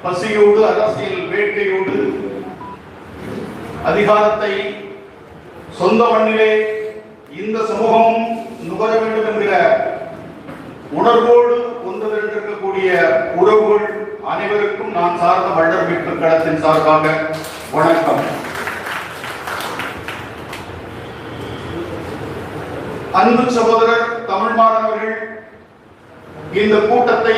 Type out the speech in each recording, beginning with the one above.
பசியோடு அரசியல் வேட்கையோடு அதிகாரத்தை சொந்த மண்ணிலே இந்த சமூகமும் நுகர வேண்டும் என்கிற உணர்வோடு ஒன்று திரண்டிருக்கக்கூடிய உறவுகள் அனைவருக்கும் நான் சார்ந்த வள்ளல் மீட்பு களத்தின் சார்பாக வணக்கம். அன்பு சகோதரர் தமிழ்மாறன் அவர்கள் இந்த கூட்டத்தை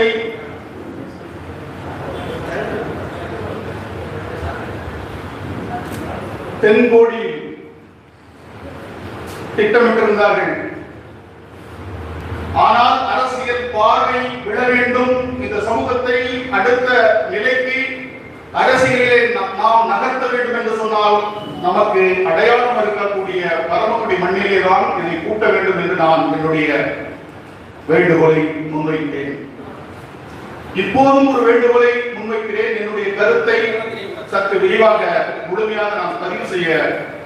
தென்கோடி திட்டமிட்டிருந்தார்கள். ஆனால் அரசியல் பார்வை விட வேண்டும், இந்த சமூகத்தை அடுத்த நிலைக்கு அரசியலிலே நாம் நகர்த்த வேண்டும் என்று சொன்னால் நமக்கு அடையாளம் இருக்கக்கூடிய பரமக்குடி மண்ணிலே தான் இதை கூட்ட வேண்டும் என்று நான் என்னுடைய வேண்டுகோளை முன்வைத்தேன். இப்போதும் ஒரு வேண்டுகோளை முன்வைக்கிறேன். என்னுடைய கருத்தை சற்று விரிவாக முழுமையாக நான் பதிவு செய்ய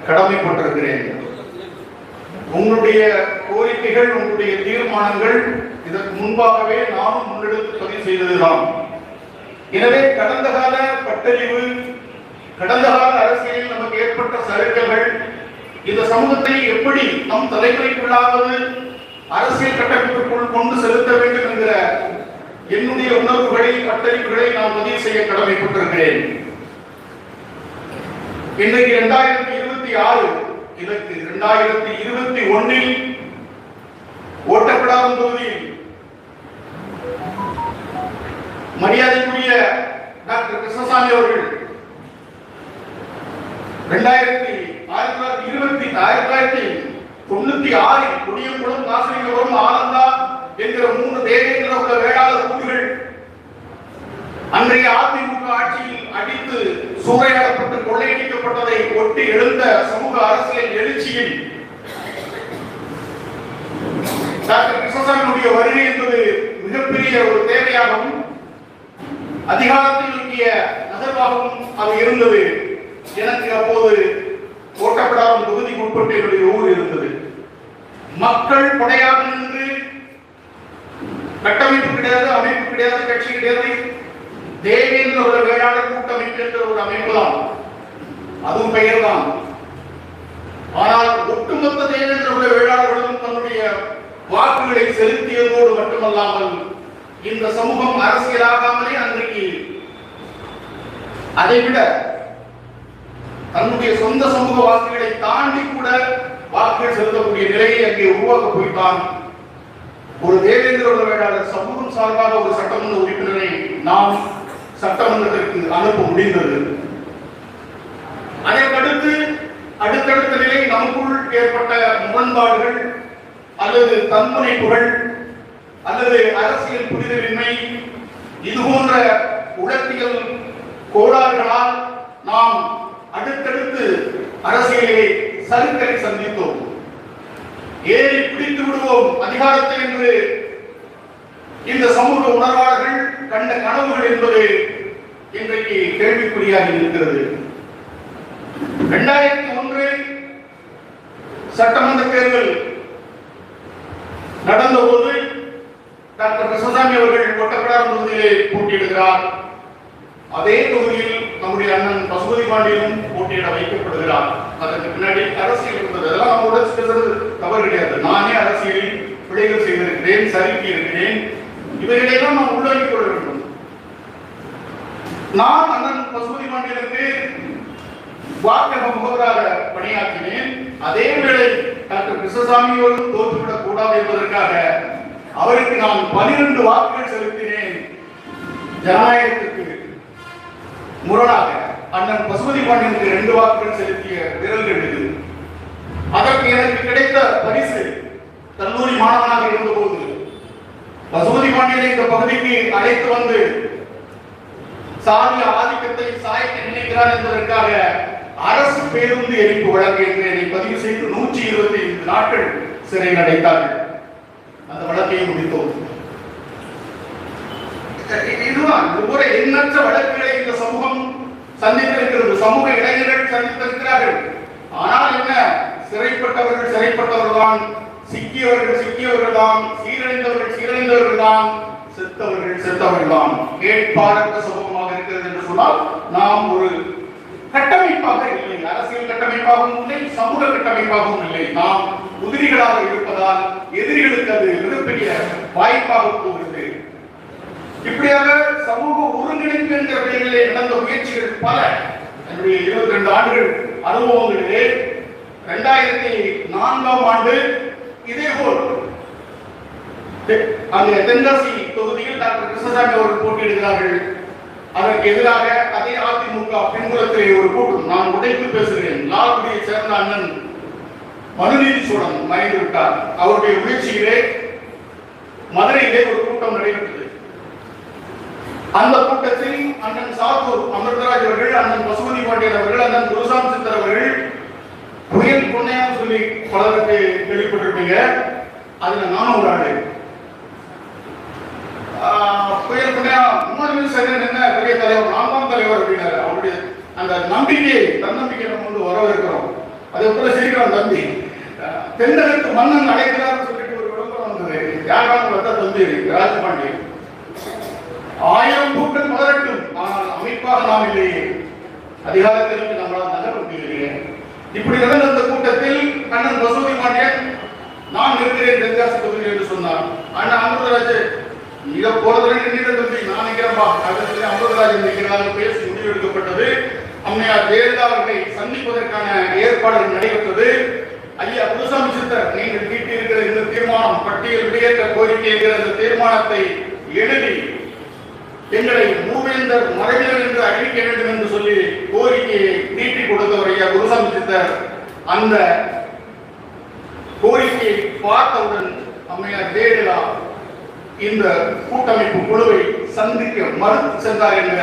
கடமைப்பட்டிருக்கிறேன். உங்களுடைய கோரிக்கைகள், உங்களுடைய தீர்மானங்கள் இதற்கு முன்பாகவே நானும் முன்னெடுத்து பதிவு செய்ததுதான். எனவே கடந்த கால பட்டறிவு, கடந்த கால அரசியலில் நமக்கு ஏற்பட்ட சறுக்கல்கள், இந்த சமூகத்தை எப்படி நம் தலைமுறைக்குள்ளாவது அரசியல் கட்டமைப்புக்குள் கொண்டு செலுத்த வேண்டும் என்கிற என்னுடைய உணர்வுகளை, பட்டறிவுகளை நான் பதிவு செய்ய கடமைப்பட்டிருக்கிறேன். இன்றைக்கு 2026, இதற்கு 2021 ஓட்டப்படாத தொகுதியில் மரியாதைக்குரிய டாக்டர் கிருஷ்ணசாமி அவர்கள் 1996 குடியங்குளம், காசிலிங்கபுரம், ஆனந்தா என்கிற 3 தேவேந்திர குல வேளாளர் கூறுகள் அன்றைய அதிமுக ஆட்சியில் அடித்து சூறையாடப்பட்டு கொள்ளையடிக்கப்பட்டதை ஒட்டி எழுந்த சமூக அரசியல் எழுச்சியில் டாக்டர் கிருஷ்ணசாமியுடைய வருகை என்பது மிகப்பெரிய ஒரு தேவையாகவும் அதிகாரத்தில் நோக்கிய நகர்வாகவும் அது இருந்தது. எனக்கு அப்போது ஓட்டப்படாத தொகுதிக்கு உட்பட்டு என்னுடைய ஊர் இருந்தது. மக்கள் படையாக நின்று, கட்டமைப்பு கிடையாது, அமைப்பு கிடையாது, கட்சி கிடையாது, தேவேந்திர ஒரு வேளாளர் கூட்டமைப்பு என்ற ஒரு அமைப்பு தான், அதுவும் பெயர் தான். ஆனால் ஒட்டுமொத்த தேவேந்திர ஒரு வேளாளர்களும் தன்னுடைய வாக்குகளை செலுத்தியதோடு மட்டுமல்லாமல் இந்த சமூகம் அரசியலாகாமலே அன்றைக்கு அதைவிட தன்னுடைய சொந்த சமூக வாக்குகளை தாண்டி கூட வாக்குகள் செலுத்தக்கூடிய நிலையை அங்கே உருவாக்க போய்த்தான் ஒரு தேவேந்திர வேளாளர் சமூகம் சார்பாக ஒரு சட்டமன்ற உறுப்பினரை நாம் சட்டமன்றத்திற்கு அனுப்ப முடிந்தது. அதற்கடுத்து அடுத்தடுத்த நிலை நமக்குள் ஏற்பட்ட முரண்பாடுகள் அல்லது தன்முனைப்புகள் அல்லது அரசியல் புரிதலின்மை, இது போன்ற உளத்தியல் கோளாறுகளால் நாம் அடுத்தடுத்து அரசியலை சறுக்கலை சந்தித்தோம். ஏறி பிடித்து விடுவோம் அதிகாரத்தை என்று இந்த சமூக உணர்வாளர்கள் கண்ட கனவுகள் என்பது இன்றைக்கு கேள்விக்குறியாக இருக்கிறது. 2001 சட்டமன்ற தேர்தல் நடந்தபோது டாக்டர் கிருஷ்ணசாமி அவர்கள் ஒட்டப்படாத தொகுதியிலே போட்டியிடுகிறார். அதே தொகுதியில் நம்முடைய அண்ணன் பசுபதி பாண்டியனும் போட்டியிட வைக்கப்படுகிறார். அதற்கு பின்னாடி அரசியல் இருந்தது. அதெல்லாம் நம்மோட பேசுறது தவறு கிடையாது. நானே அரசியலில் பிழைகள் செய்திருக்கிறேன், சறுக்கி இருக்கிறேன். இவைகளெல்லாம் நாம் உள்ளடக்கிக் கொள்ள வேண்டும். நான் அண்ணன் பசுபதி பாண்டியனுக்கு வாக்கக முகவராக பணியாற்றினேன். அதே வேளை டாக்டர் கிருஷ்ணசாமியோடு தோற்றுவிடக் கூடாது என்பதற்காக அவருக்கு நான் 12 வாக்குகள் செலுத்தினேன். ஜனநாயகத்திற்கு முரணாக அண்ணன் பசுபதி பாண்டியனுக்கு 2 வாக்குகள் செலுத்திய விரல்கள் இது. அதற்கு எனக்கு கிடைத்த பரிசு, கல்லூரி மாணவனாக இருந்தபோது பசுபதி பாண்டியனை இந்த பகுதிக்கு அழைத்து வந்து சாதிய ஆதிக்கத்தை சாய்க்க நினைக்கிறார் என்பதற்காக அரசு பேருந்து எரிப்பு வழக்கு என்று பதிவு செய்து 125 நாட்கள் சிறையில் அடைத்தார்கள். அந்த வழக்கை முடித்தோம். இதுதான் ஒவ்வொரு எண்ணற்ற வழக்குகளை இந்த சமூகம் சந்தித்திருக்கிறது. சமூக இளைஞர்கள் சந்தித்திருக்கிறார்கள். ஆனால் என்ன, சிறைப்பட்டவர்கள் தான், சிக்கியவர்கள் தான், சீரழிந்தவர்கள் தான், செத்தவர்கள் தான். கேட்பாரற்ற சமூகமாக இருக்கிறது சொன்னால் நாம் ஒரு கட்டமைப்பாக இல்லை, அரசியல் கட்டமைப்பாகவும் இல்லை, சமூக கட்டமைப்பாகவும் இல்லை. நாம் உதிரிகளாக இருப்பதால் எதிரிகளுக்கு அது மிகப்பெரிய வாய்ப்பாக போகிறது. இப்படியாக சமூக ஒருங்கிணைப்பு என்ற பெயரிலே நடந்த முயற்சிகள் பல. என்னுடைய 22 ஆண்டுகள் அனுபவங்களிலே 2004ஆம் ஆண்டு இதேபோல் அங்கே தென்காசி தொகுதியில் டாக்டர் கிருஷ்ணசாமி அவர்கள் போட்டியிடுகிறார்கள். அதற்கு எதிராக அதே அதிமுக பின்புலத்திலே ஒரு கூட்டம், நான் உடைத்து பேசுகிறேன், லால்குடியை சேர்ந்த அண்ணன் மனுநீதி சோழன் மறைந்து விட்டார். அவருடைய முயற்சியிலே மதுரையிலே ஒரு கூட்டம் நடைபெற்றது. அந்த கூட்டத்தில் அண்ணன் சாத்தூர் அமிர்தராஜ் அவர்கள், அண்ணன் பசுபதி பாண்டியன் அவர்கள், அண்ணன் குருசாமி சித்தர் அவர்கள், புயல் பொன்னையான்னு சொல்லி பலருக்கு கேள்விப்பட்டிருப்பீங்க. அதுல நானும் ஒரு ஆளு. புயல் பொன்னையா முன்னாடி சரி என்ன பெரிய தலைவர், நான் தான் தலைவர் அப்படின்னாரு. அவருடைய அந்த நம்பிக்கை, தன்னம்பிக்கை நம்ம வந்து வரவேற்கிறோம். அதே போல சிரிக்கிறான் தம்பி. தென்னகத்து மன்னன் அழைக்கிறார் சொல்லிட்டு ஒரு விளம்பரம் வந்தது. யாராவது வந்த தம்பி ராஜபாண்டியன். 1000 பூக்கள் மலரட்டும், ஆனால் அமைப்பாக நாம் இல்லையே, அதிகாரத்திற்கு நம்மளால் நகர முடியலையே. இப்படி நடந்த அந்த கூட்டத்தில் அண்ணன் பசுபதி பாண்டியன் நான் இருக்கிறேன் தென்காசி தொகுதியில் என்று சொன்னார். அண்ணன் அமிர்தராஜ் இதை போறதுல நின்றுட்டு தம்பி நான் நிற்கிறேன்பா அப்படின்னு அமிர்தராஜன் நிற்கிறாங்க. பேசி முடிவெடுக்கப்பட்டது. அம்மையார் ஜெயலலிதா அவர்களை சந்திப்பதற்கான ஏற்பாடுகள் நடைபெற்றது. ஐயா குருசாமி சித்தர், நீங்கள் தீட்டியிருக்கிற இந்த தீர்மானம், பட்டியல் வெளியேற்ற கோரிக்கை என்கிற இந்த தீர்மானத்தை எழுதி எங்களை மூவேந்தர் மறைவினர் என்று அறிவிக்க வேண்டும் என்று சொல்லி கோரிக்கையை நீட்டி கொடுத்தவர் ஐயா குருசாமி சித்தர். அந்த கோரிக்கையை பார்த்தவுடன் அம்மையார் ஜெயலலிதா இந்த கூட்டமைப்பு குழுவை சந்திக்க மறுத்து சென்றார் என்ற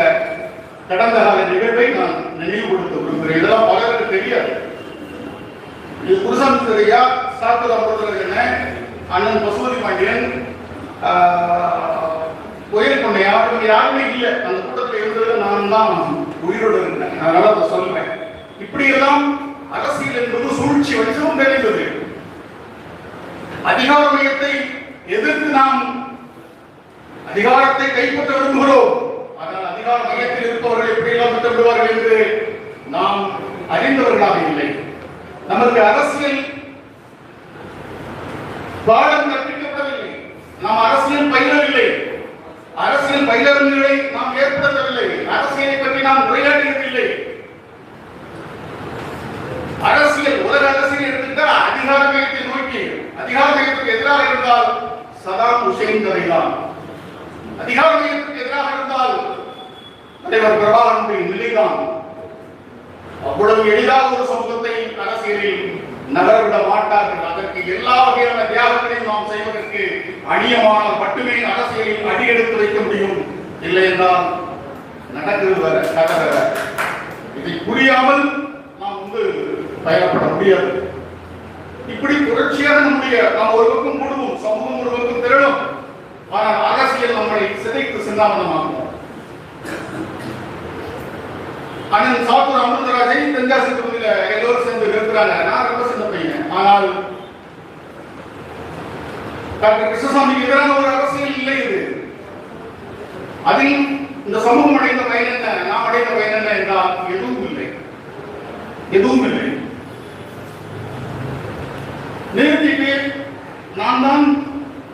கடந்த கால நிகழ்வை நான் நினைவுபடுத்த விரும்புகிறேன். இதெல்லாம் பலருக்கு தெரியாது. இது குருசாமி சித்தர் ஐயா, சாத்தூர் அமிர்தராஜன், அண்ணன் பசுபதி பாண்டியன், புயல் பொன்னையா, இவங்க யாருமே இல்லை. அந்த கூட்டத்தில் இருந்தது நான் தான் உயிரோடு இருந்தேன். அதனால அதை சொல்றேன். இப்படி எல்லாம் அரசியல் என்பது சூழ்ச்சி வச்சவும் தெரிந்தது. அதிகார மையத்தை எதிர்த்து நாம் அதிகாரத்தை கைப்பற்ற விரும்புகிறோம். ஆனால் அதிகார மையத்தில் இருப்பவர்கள் எப்படியெல்லாம் திட்டமிடுவார்கள் என்று நாம் அறிந்தவர்களாக இல்லை. நமக்கு அரசியல் பாடம் கற்பிக்கப்படவில்லை. நாம் அரசியல் பயிலவில்லை. அரசியல் பயிலரங்குகளை நாம் ஏற்படுத்தவில்லை. அரசியலை பற்றி நாம் உரையாடியதில்லை. அரசியல், உலக அரசியல் எடுத்துட்டால் அதிகார மையத்தை நோக்கி, அதிகார மையத்துக்கு எதிராக இருந்தால் சதாம் ஹுசைன் கதைதான். அதிகார மையத்துக்கு எதிராக இருந்தால் தலைவர் பிரபாகரனுடைய நிலைதான். அவ்வளவு எளிதாக ஒரு சமூகத்தை அரசியலில் நகரவிட மாட்டார்கள். அதற்கு எல்லா வகையான தியாகங்களையும் நாம் செய்வதற்கு அணியமானால் மட்டுமே அரசியலில் அடியெடுத்து வைக்க முடியும். இல்லை என்றால் நடக்கிறது வேற, கதை வேற. இதை புரியாமல் நாம் வந்து பயணப்பட முடியாது. இப்படி தொடர்ச்சியாக நாம் ஒரு பக்கம் கூடுவோம், சமூகம் ஒரு பக்கம் திரளும். ஆனால் அரசியல் நம்மை சிதைத்து சிந்தாமணமாகும். அண்ணன் சாத்தூர் அமிர்தராஜை தென்காசி தொகுதியில எல்லோரும் சேர்ந்து நிறுத்துறாங்க. நான் ரொம்ப சின்ன பையன். ஆனால் டாக்டர் கிருஷ்ணசாமிக்கு எதிரான ஒரு அரசியல் இல்லை இது. அதில் இந்த சமூகம் அடைந்த பயன் என்ன, நாம் அடைந்த பயன் என்ன என்றால் எதுவும் இல்லை, எதுவும் இல்லை. நிறுத்திட்டு நான் தான்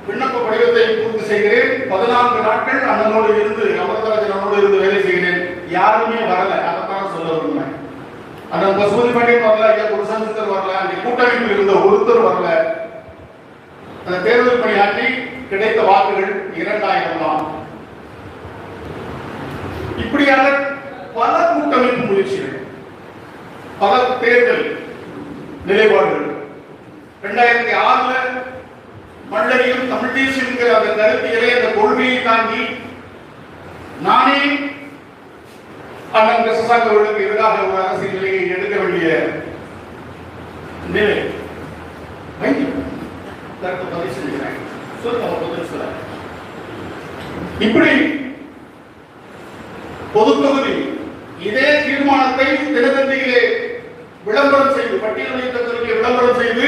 விண்ணப்ப படிவத்தை பூர்த்தி செய்கிறேன். 14 நாட்கள் அண்ணனோடு இருந்து, அமிர்தராஜனோடு இருந்து வேலை செய்கிறேன். யாருமே வரல. அதைத்தான் சொல்ல விரும்புகிறேன். அண்ணன் பசுபதி பாண்டியன் வரல, ஐயா குருசாமி சித்தர் வரல, அந்த கூட்டமைப்பில் இருந்த ஒருத்தர் வரல. அந்த தேர்தல் பணியாற்றி கிடைத்த வாக்குகள் 2000 தான். இப்படியாக பல கூட்டமைப்பு முயற்சிகள், பல தேர்தல் நிலைப்பாடுகள். 2006 மண்டலியும் தமிழ் தேசியம் என்கிற அந்த கருத்தியலை, அந்த கொள்கையை தாண்டி நானே அண்ணன் கிருஷ்ணசாமி அவர்களுக்கு எதிராக ஒரு அரசியல் நிலையை எடுக்க வேண்டிய நிலை. இப்படி பொது தொகுதி இதே தீர்மானத்தை தினத்தந்தியிலே விளம்பரம் செய்து, பட்டியல் வைத்ததற்கு விளம்பரம் செய்து,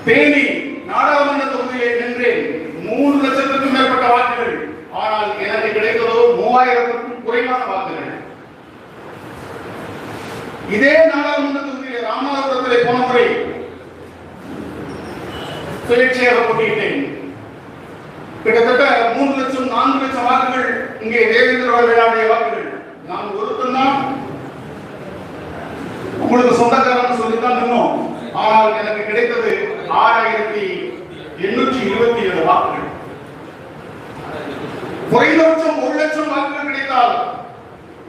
தேனி நாடாளுமன்ற தொகுதியிலே நின்றேன். 3 லட்சத்துக்கும் மேற்பட்ட வாக்குகள். ஆனால் எனக்கு கிடைத்ததோ 3000க்கும் குறைவான வாக்குகள். இதே நாடாளுமன்ற தொகுதியில் ராமநாதபுரத்திலே போன முறை சுயேட்சையாக போட்டியிட்டேன். கிட்டத்தட்ட 3 லட்சம் 4 லட்சம் வாக்குகள் இங்கே தேவேந்திர வேளாடைய வாக்குகள். நான் ஒருத்தன் தான் உங்களுக்கு சொந்தக்காரன் சொல்லித்தான் நின்னோம். ஆனால் எனக்கு கிடைத்தது 6827 வாக்குகள். குறைந்தபட்சம் 1 லட்சம் வாக்குகள் கிடைத்தால்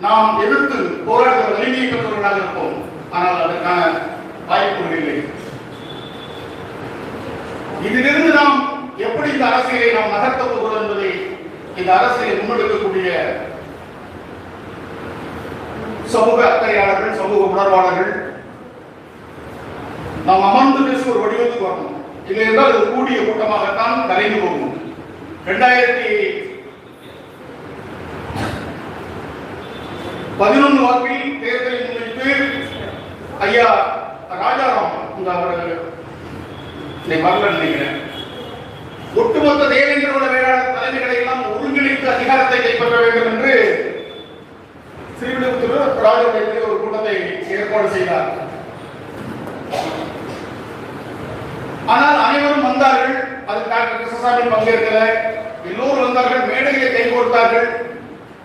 நாம் எதிர்த்து போராடுகிற வலிமையை பெற்றவர்களாக இருப்போம். ஆனால் அதற்கான வாய்ப்புகள் இல்லை. இதிலிருந்து நாம் எப்படி இந்த அரசியலை நாம் நகர்த்த போகிறோம் என்பதை இந்த அரசியலை முன்னெடுக்கக்கூடிய சமூக அக்கறையாளர்கள், சமூக உணர்வாளர்கள் நாம் அமர்ந்து பேசும் ஒரு வடிவத்துக்கு வரணும். இல்லை என்றால் அது கூடிய கூட்டமாகத்தான் கலைந்து போகும். 2011 வாக்கில் தேர்தலை முன்னிட்டு ஐயா ராஜாராம் வரல நினைக்கிறேன், ஒட்டுமொத்த தேவேந்திர வேளாண் தலைமைகளை எல்லாம் ஒருங்கிணைத்து அதிகாரத்தை கைப்பற்ற வேண்டும் என்று ஸ்ரீவில்லிபுத்தூர் ராஜபாளையத்தில் ஒரு கூட்டத்தை ஏற்பாடு செய்தார். ஆனால் அனைவரும் வந்தார்கள். அதில் டாக்டர் கிருஷ்ணசாமி பங்கேற்கல. எல்லோரும் வந்தார்கள், மேடையை கை கொடுத்தார்கள்,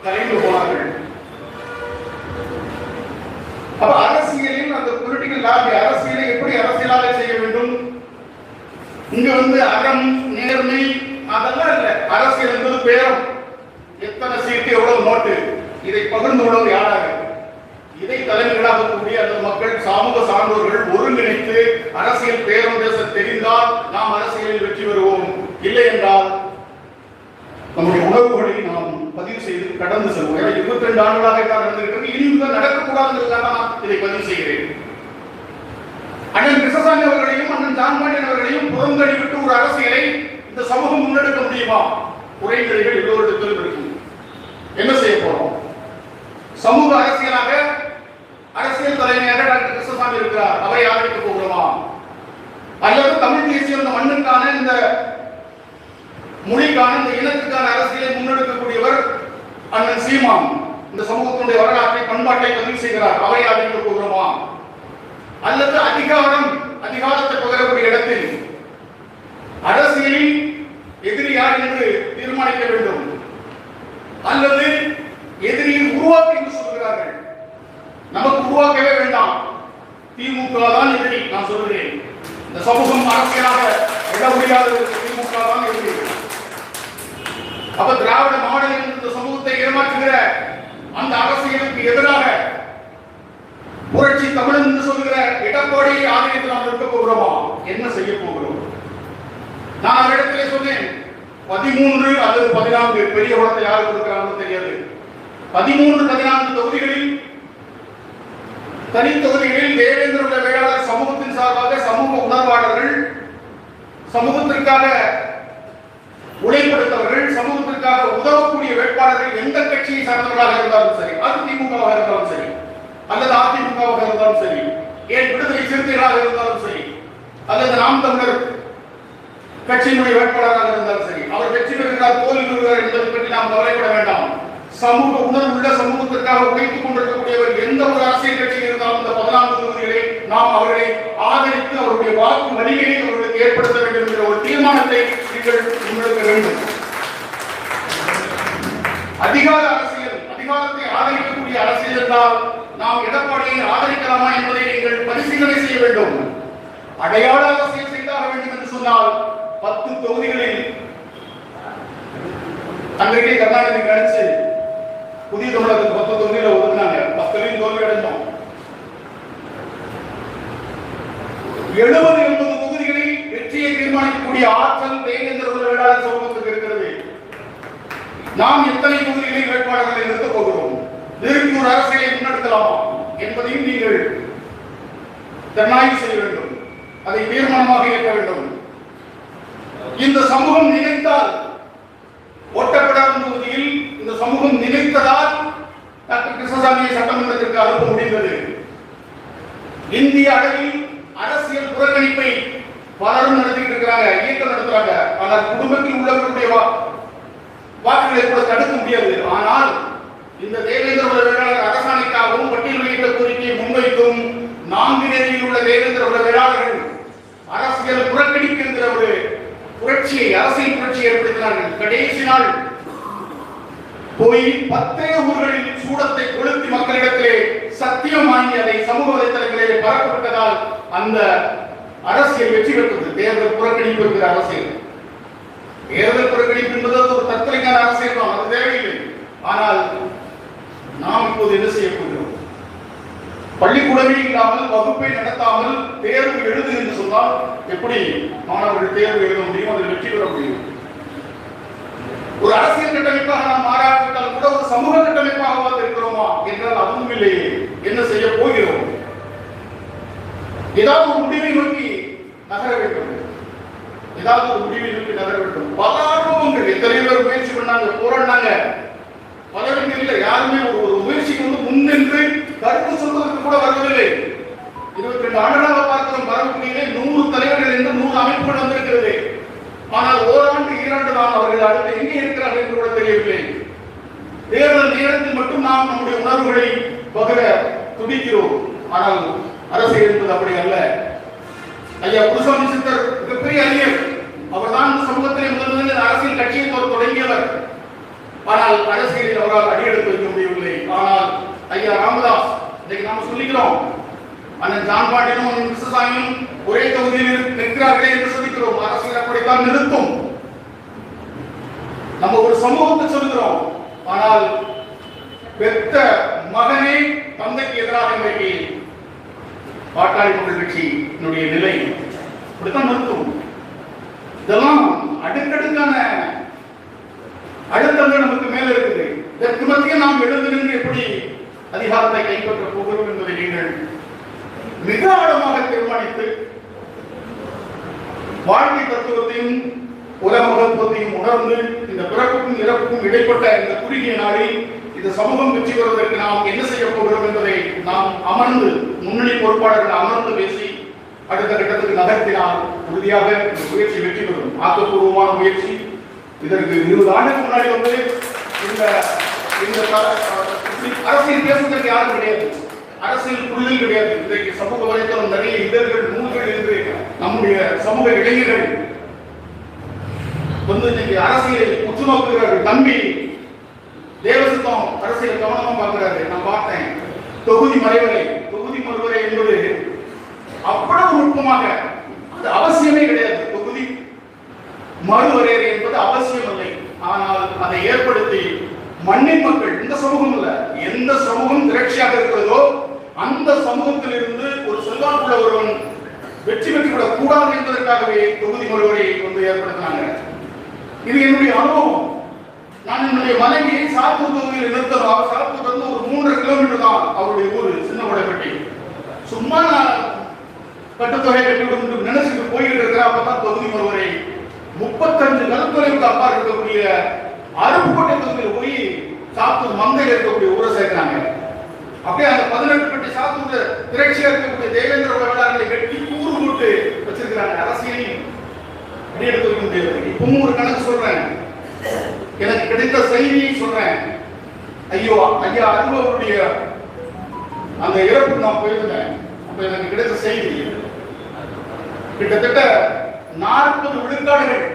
கலைந்து போனார்கள். அப்ப அரசியலில் அந்த பொலிட்டிக்கல் லாபி அரசியலை எப்படி அரசியலாக செய்ய வேண்டும்? இங்க அறம் நேர்மை அதெல்லாம் இல்ல. அரசியல் என்பது பேரம், எத்தனை சீட்டு எவ்வளவு நோட்டு, இதை பகிர்ந்து கொள்வது யாராக? இதை தலைமைகளாக கூடிய அந்த மக்கள், சமூக சான்றோர்கள் ஒருங்கிணைத்து அரசியல் பேரம் பேச தெரிந்தால் நாம் அரசியலில் வெற்றி பெறுவோம். இல்லை என்றால் நம்முடைய உணர்வுகளை நாம் பதிவு செய்து கடந்து செல்வோம். 22 ஆண்டுகளாக நடந்திருக்கிறது, இனியும் நடக்கக்கூடாதுங்கிறதுக்காக நான் இதை பதிவு செய்கிறேன். அண்ணன் கிருஷ்ணசாமி அவர்களையும் அண்ணன் ஜான்பாண்டியன் அவர்களையும் புறந்தள்ளிவிட்டு ஒரு அரசியலை இந்த சமூகம் முன்னெடுக்க முடியுமா? குறைநிலைகள் எல்லோரிடத்திலும் இருக்கும். என்ன செய்ய போறோம்? சமூக அரசியலாக அரசியல் தலைமையாக டாக்டர் கிருஷ்ணசாமி இருக்கிறார், அவரை ஆதரிக்க போகிறோமா? அல்லது தமிழ் தேசியம் இந்த மண்ணுக்கான, இந்த மொழிக்கான, இந்த இனத்துக்கான அரசியலை முன்னெடுக்கக்கூடியவர் அண்ணன் சீமான் இந்த சமூகத்தினுடைய வரலாற்றை, பண்பாட்டை பதிவு செய்கிறார், அவரை ஆதரிக்க போகிறோமா? அல்லது அதிகாரத்தை பகிரக்கூடிய இடத்தில் அரசியலில் எதிரி யார் என்று தீர்மானிக்க வேண்டும். அல்லது எதிரியை உருவாக்க என்று சொல்கிறார்கள். நமக்கு உருவாக்கவே வேண்டாம், திமுக தான் எதிரி. நான் சொல்கிறேன், இந்த சமூகம் அரசியலாக விட முடியாத திமுக தான் எதிரி. அப்ப திராவிட மாடல் இந்த சமூகத்தை ஏமாற்றுகிற அந்த அரசியலுக்கு எதிராக புரட்சி தமிழன் என்று சொல்கிற எடப்பாடியை ஆதரித்து நாம் இருக்க போகிறோமா? என்ன செய்ய போகிறோம்? நான் அவரிடத்திலே சொன்னேன், 13 அல்லது 14 பெரிய படத்தை யாரு கொடுக்கிறாங்கன்னு தெரியாது. 13-14 தொகுதிகளில், தனி தொகுதிகளில் தேவேந்திர வேளாளர் சமூகத்தின் சார்பாக சமூக உணர்வாளர்கள், சமூகத்திற்காக உழைப்படுத்தவர்கள், சமூகத்திற்காக உதவக்கூடிய வேட்பாளர்கள் எந்த கட்சியை சார்ந்தவர்களாக இருந்தாலும் சரி, அது திமுகவாக இருந்தாலும் சரி, அல்லது அதிமுகவாக இருந்தாலும் சரி, ஏன் விடுதலை சிறுத்தைகளாக இருந்தாலும் சரி, அல்லது நாம் தமிழர் கட்சியினுடைய வேட்பாளராக இருந்தாலும் சரி, அவர் வெற்றி பெறுகிறார் தோல்வி பெறுகிறார் என்பதை பற்றி நாம் கவலைப்பட வேண்டாம். சமூக உணர்வுள்ள, சமூகத்திற்காக உழைத்துக் கொண்டிருக்கக்கூடியவர் எந்த ஒரு அரசியல் கட்சியில் இருந்தாலும் இந்த 14 தொகுதிகளை நாம் அவர்களை ஆதரித்து அவருடைய வாக்கு வலிமையை அவர்களுக்கு ஏற்படுத்த வேண்டும் என்ற ஒரு தீர்மானத்தை நீங்கள் முன்னெடுக்க வேண்டும். அதிகார அரசியல், அதிகாரத்தை ஆதரிக்கக்கூடிய அரசியல் என்றால் நாம் எடப்பாடியை ஆதரிக்கலாமா என்பதை நீங்கள் பரிசீலனை செய்ய வேண்டும். அடையாள அரசியல் செய்தாக வேண்டும் என்று சொன்னால் 10 தொகுதிகளில் அன்றைக்கே கர்நாடகத்தை கணிச்சு புதிய தமிழகத்துக்கு 10 தொகுதிகளை ஒதுக்கினாங்க. 10 தோல்வி அடைந்தோம். 70-80 தொகுதிகளில் வெற்றியை தீர்மானிக்கக்கூடிய ஆற்றல் தேவேந்திர வேளாளர் சமூகத்துக்கு இருக்கிறது. நாம் எத்தனை தொகுதிகளில் வேட்பாளர்களை நிறுத்தப் போகிறோம், நிறுத்தி ஒரு அரசியலை முன்னெடுக்கலாமா என்பதையும் நீங்கள் தன்னாய்வு செய்ய வேண்டும். அதை தீர்மானமாக ஏற்க வேண்டும். இந்த சமூகம் நினைத்தால், ஒட்டப்படாத தொகுதியில் இந்த சமூகம் நினைத்ததால் டாக்டர் கிருஷ்ணசாமியை சட்டமன்றத்திற்கு அனுப்ப முடிந்தது. இந்திய அளவில் அரசியல் புறக்கணிப்பை பலரும் நடத்திட்டு இருக்கிறாங்க, இயக்கம் நடத்துறாங்க. ஆனால் குடும்பத்தில் உள்ளவர்களுடைய வாக்குகளை கூட தடுக்க முடியாது. ஆனால் இந்த தேவேந்திர குல வேளாளர் அரசாணைக்காகவும் பட்டியல் வெளியிட்ட கோரிக்கையை முன்வைத்தும் நான்கினரில் உள்ள தேவேந்திர குல வேளாளர்கள் அரசியல் புறக்கணிக்கின்ற ஒரு புரட்சியை, அரசியல் புரட்சியை ஏற்படுத்தினார்கள். கடைசி நாள் போய் 10 ஊர்களில் சூடத்தை கொளுத்தி மக்களிடத்திலே சத்தியம் வாங்கி அதை சமூக வலைத்தளங்களிலே பரப்பப்பட்டதால் அந்த அரசியல் வெற்றி பெற்றது. தேர்தல் புறக்கணிப்பு என்கிற அரசியல், தேர்தல் புறக்கணிப்பு என்பது ஒரு தற்கொலைக்கான அரசியல் தான், அது தேவையில்லை. ஆனால் நாம் இப்போது என்ன செய்ய போகிறோம்? பள்ளிக்கூடமே இல்லாமல், வகுப்பை நடத்தாமல் தேர்வு எழுது என்று சொன்னால் எப்படி மாணவர்கள் தேர்வு எழுத முடியும், அதில் வெற்றி பெற முடியும்? ஒரு அரசியல் கட்டமைப்பாக நாம் மாறாவிட்டால் கூட ஒரு சமூக கட்டமைப்பாக இருக்கிறோமா என்றால் அதுவும் இல்லையே. என்ன செய்ய போகிறோம்? ஏதாவது ஒரு முடிவை நோக்கி நகர வேண்டும், ஏதாவது ஒரு முடிவை நோக்கி நகர வேண்டும். பல அனுபவங்கள், எத்தனை பேர் முயற்சி பண்ணாங்க, போராடினாங்க, பலருக்கு இல்லை. யாருமே ஒரு முயற்சிக்கு முன்னின்று கருத்து சொல்வதற்கு கூட வருவதில்லை. 22 ஆண்டுகளாக பார்க்கிறோம், பரப்புகளிலே 100 தலைவர்கள் என்று 100 அமைப்புகள் வந்திருக்கிறது. ஆனால் ஓராண்டு 2 ஆண்டு தான் அவர்கள் அடுத்து எங்கே இருக்கிறார்கள் என்று கூட தெரியவில்லை. தேர்தல் நேரத்தில் மட்டும் நாம் நம்முடைய உணர்வுகளை பகிர துடிக்கிறோம். ஆனால் அரசியல் என்பது அப்படி அல்ல. ஐயா குருசாமி சித்தர் மிகப்பெரிய அறிஞர், அவர்தான் இந்த சமூகத்திலே முதல் அரசியல் கட்சியை தொடங்கியவர். ஆனால் அரசியலில் அவரால் அடியெடுத்து வைக்க முடியவில்லை. ஆனால் ஐயா ராமதாஸ், இன்னைக்கு நாம சொல்லிக்கிறோம், அண்ணன் ஜான் பாண்டியனும் அண்ணன் கிருஷ்ணசாமியும் ஒரே தொகுதியில் நிற்கிறார்களே என்று சொல்லிக்கிறோம். அரசியல் அப்படித்தான் நிறுத்தும். நம்ம ஒரு சமூகத்தை சொல்கிறோம், ஆனால் பெத்த மகனே தந்தைக்கு எதிராக இன்றைக்கு பாட்டாளி மக்கள் கட்சியினுடைய நிலை இப்படித்தான் நிறுத்தும். இதெல்லாம் அடுக்கடுக்கான அழுத்தங்கள் நமக்கு மேல இருக்குது. இதற்கு மத்தியில் நாம் எழுந்து நின்று எப்படி அதிகாரத்தை கைப்பற்ற போகிறோம் என்பதை நீங்கள் மிக ஆழமாக தீர்மானித்து வாழ்க்கை தத்துவத்தையும் உலக மகத்துவத்தையும் உணர்ந்து இந்த பிறப்புக்கும் இறப்புக்கும் இடைப்பட்ட இந்த குறுகிய நாளில் இந்த சமூகம் வெற்றி பெறுவதற்கு நாம் என்ன செய்ய போகிறோம் என்பதை நாம் அமர்ந்து, முன்னணி பொறுப்பாளர்கள் அமர்ந்து பேசி அடுத்த கட்டத்துக்கு நகர்த்தினால் உறுதியாக இந்த முயற்சி வெற்றி பெறும். ஆக்கப்பூர்வமான முயற்சி. இதற்கு 20 ஆண்டுக்கு முன்னாடி இந்த அரசியல் பேசுவதற்கு யாரும் கிடையாது, அரசியல் புரிதல் கிடையாது. இன்றைக்கு சமூக வலைத்தளம் நிறைய இதழ்கள், நூல்கள் என்று நம்முடைய சமூக இளைஞர்கள் இன்னைக்கு அரசியலை உற்று நோக்குகிறார்கள். தம்பி தேவசித்தம் அரசியல் கவனமா பார்க்கிறாரு. நான் பார்த்தேன். தொகுதி மறைவரை என்பது அவ்வளவு நுட்பமாக, அது அவசியமே கிடையாது. தொகுதி மறுவரையறை என்பது அவசியம் இல்லை. ஆனால் அதை ஏற்படுத்தி மண்ணின் மக்கள், இந்த சமூகம் இல்ல, எந்த சமூகம் திரட்சியாக இருக்கிறதோ அந்த சமூகத்தில் இருந்து ஒரு செல்வாக்குள்ள ஒருவன் வெற்றி பெற்றுவிடக் கூடாது என்பதற்காகவே தொகுதி மறுவரை ஏற்படுத்தினாங்க. இது என்னுடைய அனுபவம். நான் என்னுடைய மனைவியை சாத்தூர் தொகுதியில் நிறுத்தணும். சாத்தூர் வந்து ஒரு 3 கிலோமீட்டர் தான் அவருடைய ஊர், சின்ன உடைப்பட்டி. சும்மா நான் கட்டுத்தொகை கட்டிவிடும் நினைச்சுட்டு போய்கிட்டு இருக்கிற அப்பதான் தொகுதி மறுவரை 35 கலத்துறைக்கு அப்பா இருக்கக்கூடிய அருப்புக்கோட்டை தொகுதியில் போய் சாத்தூர் மந்தையில் இருக்கக்கூடிய ஊரை சேர்க்கிறாங்க. அப்படியே அந்த 18 பட்டி சாத்தூர்ல திரட்சியா இருக்கக்கூடிய தேவேந்திர வேளாளர்களை வெட்டி கூறு போட்டு வச்சிருக்கிறாங்க. அரசியலையும் எடுத்து வைக்க முடியாது. இப்பவும் ஒரு கணக்கு சொல்றேன், எனக்கு கிடைத்த செய்தியை சொல்றேன். ஐயா அருவருடைய அந்த இறப்புக்கு நான் போயிருந்தேன். அப்ப எனக்கு கிடைத்த செய்தி கிட்டத்தட்ட 40 விழுக்காடுகள்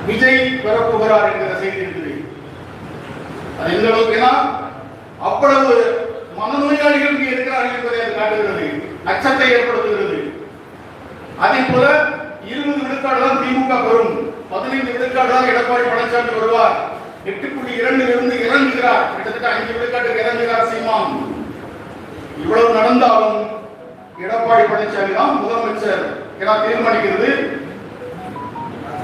விஜய் பெறப்போகிறார் என்கிற செய்தி இருக்குது. அது எந்த அளவுக்குன்னா அவ்வளவு மனநோயாளிகள் இங்கே இருக்கிறார்கள் என்பதை அது காட்டுகிறது, அச்சத்தை ஏற்படுத்துகிறது. அதே போல 20 விழுக்காடு தான் திமுக பெறும், 15 விழுக்காடு தான் எடப்பாடி பழனிசாமி வருவார். 8.2 இருந்து இறங்குகிறார், கிட்டத்தட்ட 5 விழுக்காட்டுக்கு இறங்குகிறார் சீமான். இவ்வளவு நடந்தாலும் எடப்பாடி பழனிசாமி தான் முதலமைச்சர் என தீர்மானிக்கிறது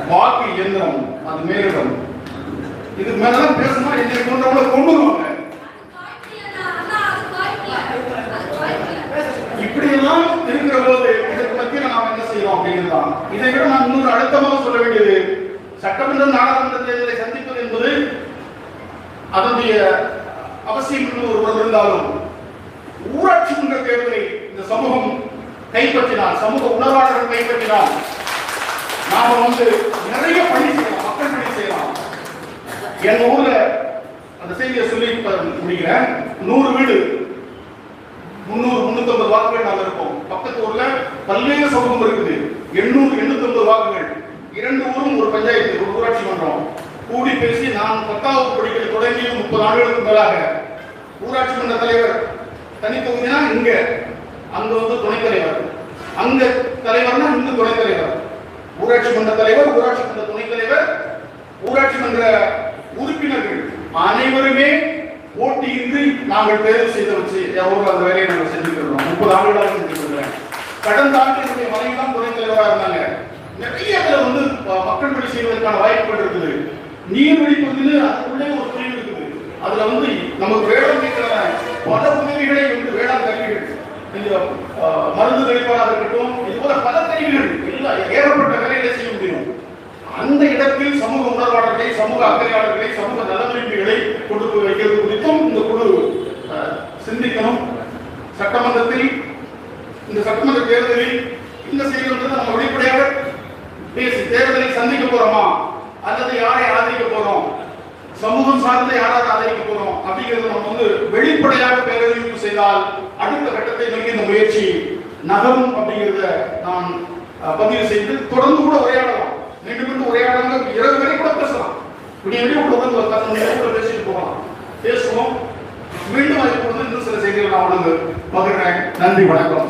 வாக்கு இயந்திரம், அது மேலிடம். இது மேலதான் பேசணும், என்னை கொண்டவங்களை கொண்டு வருவாங்க. இப்படி எல்லாம் இருக்கிற போது இதற்கு மத்தியில் நாம் என்ன செய்யறோம் அப்படிங்கிறதான். இதை விட நான் இன்னொரு அழுத்தமாக சொல்ல வேண்டியது, சட்டமன்ற நாடாளுமன்ற தேர்தலை சந்திப்பது என்பது அதனுடைய அவசியம் என்று ஒருவர் இருந்தாலும் ஊராட்சி மன்ற தேர்தலை இந்த சமூகம் கைப்பற்றினால், சமூக உணர்வாளர்கள் கைப்பற்றினால் நாம நிறைய பணி செய்யலாம், மக்கள் பணி செய்யலாம். எங்க ஊர்ல அந்த செய்தியை சொல்லி முடிக்கிறேன். 100 வீடு 300-350 வாக்குகள் நாங்கள் இருக்கோம். பக்கத்து ஊர்ல பல்வேறு சமூகம் இருக்குது. 800-850 வாக்குகள். 2 ஊரும் ஒரு பஞ்சாயத்து, ஒரு ஊராட்சி மன்றம் கூடி பேசி, நான் 10வது படிக்க தொடங்கி 30 ஆண்டுகளுக்கு மேலாக ஊராட்சி மன்ற தலைவர் தனி தொகுதினா இங்க, அங்க வந்து துணைத் தலைவர், அங்க தலைவர்னா இங்க துணைத் தலைவர், ஊராட்சி மன்ற தலைவர், ஊராட்சி மன்ற துணைத் தலைவர், ஊராட்சி மன்ற உறுப்பினர்கள் அனைவருமே போட்டியின்றி நாங்கள் தேர்வு செய்து வச்சு அந்த வேலையை நாங்கள் செஞ்சுக்கிறோம். 30 ஆண்டுகளாக செஞ்சுக்கிறோம். கடந்த ஆண்டு என்னுடைய மனைவி தான் துணைத் தலைவராக இருந்தாங்க. நிறைய அதுல வந்து மக்கள் பணி செய்வதற்கான வாய்ப்புகள் இருக்குது. நீர்வழி பகுதியில் அதுக்குள்ளே ஒரு பிரிவு இருக்குது. அதுல வந்து நமக்கு வேளாண் பல உதவிகளை வந்து வேளாண் கருவிகள், மருந்து தெளிப்பாக இருக்கட்டும், இது போல பல கருவிகள் எல்லாம் ஏகப்பட்ட வேலைகளை செய்ய முடியும். அந்த இடத்தில் சமூக உணர்வாளர்களை, சமூக அக்கறையாளர்களை, சமூக நலவிரும்பிகளை கொடுத்து வைக்கிறது குறித்தும் இந்த குழு சிந்திக்கணும். சட்டமன்றத்தில் இந்த சட்டமன்ற தேர்தலில் இந்த செய்திகள் நம்ம வெளிப்படையாக பேசி தேர்தலை சந்திக்க போறோமா அல்லது யாரை ஆதரிக்க போறோம், சமூகம் சார்ந்த யாராவது ஆதரிக்க போறோம் அப்படிங்கிறது நம்ம வந்து வெளிப்படையாக பேரறிவிப்பு செய்தால் அடுத்த கட்டத்தை நோக்கி இந்த முயற்சி நகரும் அப்படிங்கிறத நான் பதிவு செய்து தொடர்ந்து கூட உரையாடலாம். மீண்டும் உரையாடலாம், இரவு வரை கூட பேசலாம். இப்படி தொடர்ந்து ஒரு 10 மணி நேரம் பேசிட்டு போகலாம், பேசுவோம். மீண்டும் அதுக்கு இன்னும் சில செய்திகள் நான் உணர்ந்து பகிர்றேன். நன்றி, வணக்கம்.